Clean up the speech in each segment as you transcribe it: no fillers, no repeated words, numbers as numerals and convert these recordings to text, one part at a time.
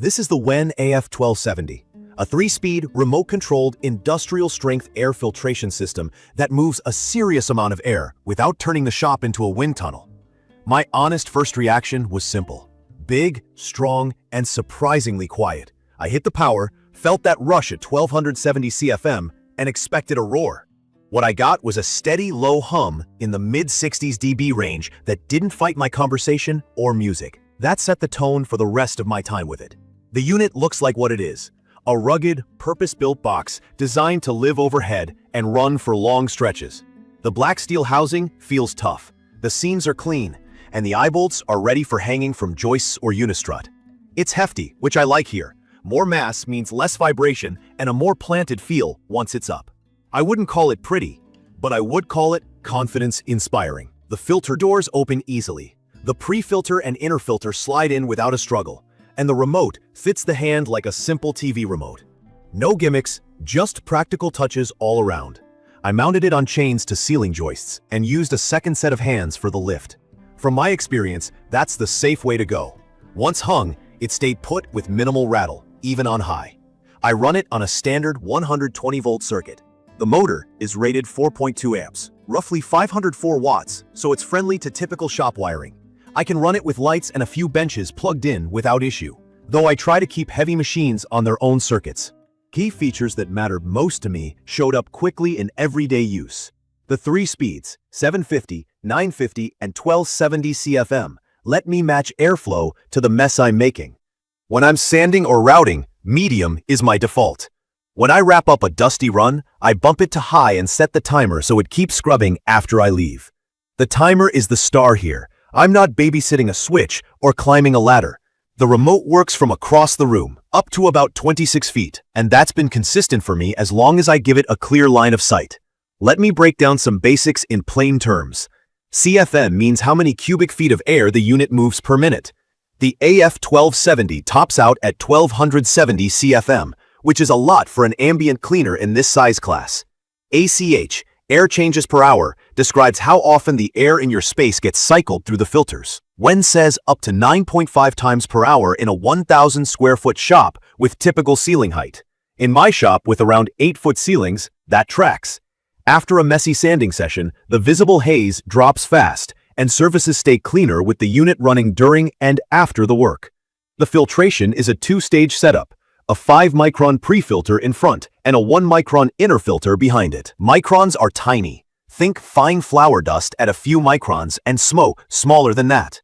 This is the WEN AF1270, a 3-speed, remote-controlled, industrial-strength air filtration system that moves a serious amount of air without turning the shop into a wind tunnel. My honest first reaction was simple. Big, strong, and surprisingly quiet. I hit the power, felt that rush at 1270 CFM, and expected a roar. What I got was a steady, low hum in the mid-60s dB range that didn't fight my conversation or music. That set the tone for the rest of my time with it. The unit looks like what it is, a rugged, purpose-built box designed to live overhead and run for long stretches. The black steel housing feels tough, the seams are clean, and the eye bolts are ready for hanging from joists or unistrut. It's hefty, which I like here. More mass means less vibration and a more planted feel once it's up. I wouldn't call it pretty, but I would call it confidence-inspiring. The filter doors open easily. The pre-filter and inner filter slide in without a struggle, and the remote fits the hand like a simple TV remote. No gimmicks, just practical touches all around. I mounted it on chains to ceiling joists and used a second set of hands for the lift. From my experience, that's the safe way to go. Once hung, it stayed put with minimal rattle, even on high. I run it on a standard 120-volt circuit. The motor is rated 4.2 amps, roughly 504 watts, so it's friendly to typical shop wiring. I can run it with lights and a few benches plugged in without issue, though I try to keep heavy machines on their own circuits. Key features that mattered most to me showed up quickly in everyday use. The 3 speeds, 750, 950, and 1270 CFM, let me match airflow to the mess I'm making. When I'm sanding or routing, medium is my default. When I wrap up a dusty run, I bump it to high and set the timer so it keeps scrubbing after I leave. The timer is the star here. I'm not babysitting a switch or climbing a ladder. The remote works from across the room, up to about 26 feet, and that's been consistent for me as long as I give it a clear line of sight. Let me break down some basics in plain terms. CFM means how many cubic feet of air the unit moves per minute. The AF1270 tops out at 1270 CFM, which is a lot for an ambient cleaner in this size class. ACH, air changes per hour, describes how often the air in your space gets cycled through the filters. WEN says up to 9.5 times per hour in a 1,000 square foot shop with typical ceiling height. In my shop with around 8-foot ceilings, that tracks. After a messy sanding session, the visible haze drops fast, and surfaces stay cleaner with the unit running during and after the work. The filtration is a 2-stage setup. A 5-micron pre-filter in front and a 1-micron inner filter behind it. Microns are tiny. Think fine flour dust at a few microns and smoke smaller than that.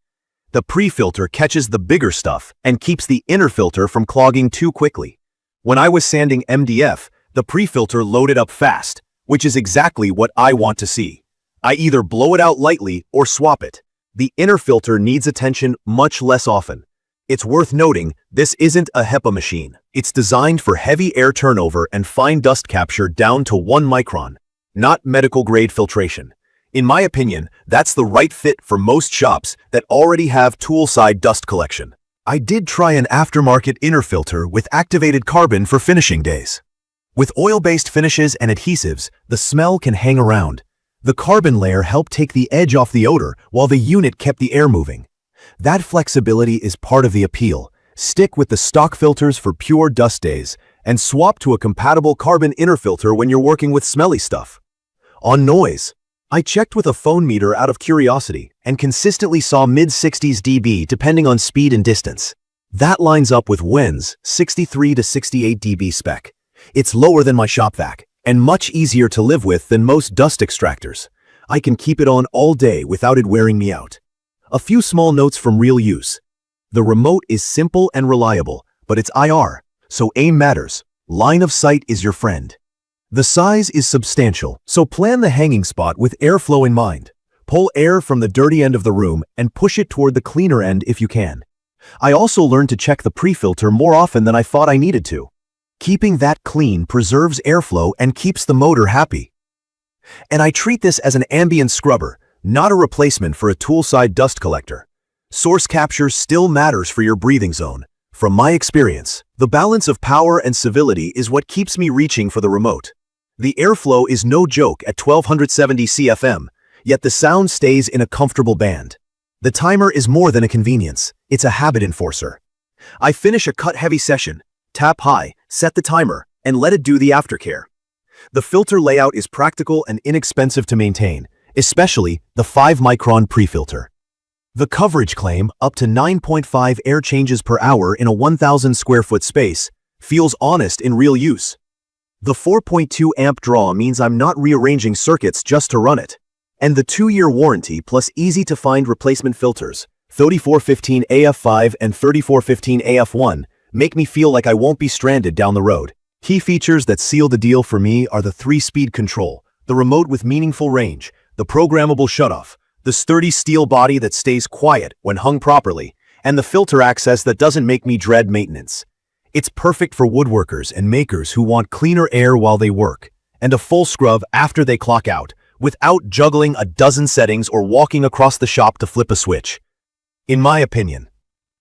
The pre-filter catches the bigger stuff and keeps the inner filter from clogging too quickly. When I was sanding MDF, the pre-filter loaded up fast, which is exactly what I want to see. I either blow it out lightly or swap it. The inner filter needs attention much less often. It's worth noting, this isn't a HEPA machine. It's designed for heavy air turnover and fine dust capture down to 1 micron, not medical-grade filtration. In my opinion, that's the right fit for most shops that already have tool-side dust collection. I did try an aftermarket inner filter with activated carbon for finishing days. With oil-based finishes and adhesives, the smell can hang around. The carbon layer helped take the edge off the odor while the unit kept the air moving. That flexibility is part of the appeal. Stick with the stock filters for pure dust days and swap to a compatible carbon inner filter when you're working with smelly stuff. On noise, I checked with a phone meter out of curiosity and consistently saw mid-60s dB depending on speed and distance. That lines up with WEN's 63 to 68 dB spec. It's lower than my shop vac and much easier to live with than most dust extractors. I can keep it on all day without it wearing me out. A few small notes from real use. The remote is simple and reliable, but it's IR, so aim matters. Line of sight is your friend. The size is substantial, so plan the hanging spot with airflow in mind. Pull air from the dirty end of the room and push it toward the cleaner end if you can. I also learned to check the pre-filter more often than I thought I needed to. Keeping that clean preserves airflow and keeps the motor happy. And I treat this as an ambient scrubber, not a replacement for a tool-side dust collector. Source capture still matters for your breathing zone. From my experience, the balance of power and civility is what keeps me reaching for the remote. The airflow is no joke at 1270 CFM, yet the sound stays in a comfortable band. The timer is more than a convenience, it's a habit enforcer. I finish a cut-heavy session, tap high, set the timer, and let it do the aftercare. The filter layout is practical and inexpensive to maintain, especially the 5-micron pre-filter. The coverage claim, up to 9.5 air changes per hour in a 1,000 square foot space, feels honest in real use. The 4.2 amp draw means I'm not rearranging circuits just to run it. And the 2-year warranty plus easy-to-find replacement filters, 3415 AF5 and 3415 AF1, make me feel like I won't be stranded down the road. Key features that seal the deal for me are the 3-speed control, the remote with meaningful range, the programmable shutoff, the sturdy steel body that stays quiet when hung properly, and the filter access that doesn't make me dread maintenance. It's perfect for woodworkers and makers who want cleaner air while they work, and a full scrub after they clock out, without juggling a dozen settings or walking across the shop to flip a switch. In my opinion,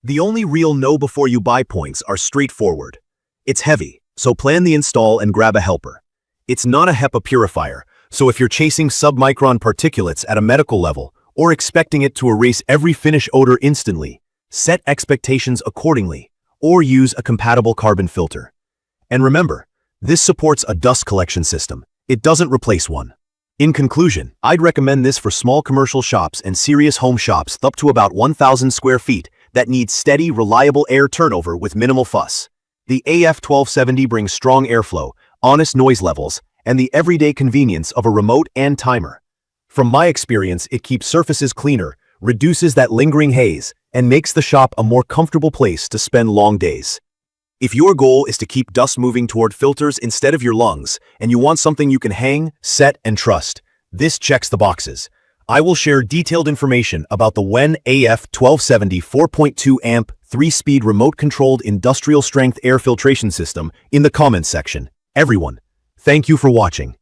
the only real know-before-you-buy points are straightforward. It's heavy, so plan the install and grab a helper. It's not a HEPA purifier, so if you're chasing submicron particulates at a medical level or expecting it to erase every finish odor instantly, set expectations accordingly or use a compatible carbon filter. And remember, this supports a dust collection system. It doesn't replace one. In conclusion, I'd recommend this for small commercial shops and serious home shops up to about 1,000 square feet that need steady, reliable air turnover with minimal fuss. The AF1270 brings strong airflow, honest noise levels, and the everyday convenience of a remote and timer. From my experience, it keeps surfaces cleaner, reduces that lingering haze, and makes the shop a more comfortable place to spend long days. If your goal is to keep dust moving toward filters instead of your lungs, and you want something you can hang, set, and trust, this checks the boxes. I will share detailed information about the WEN AF1270 4.2 amp 3-speed remote-controlled industrial-strength air filtration system in the comments section. Everyone, thank you for watching.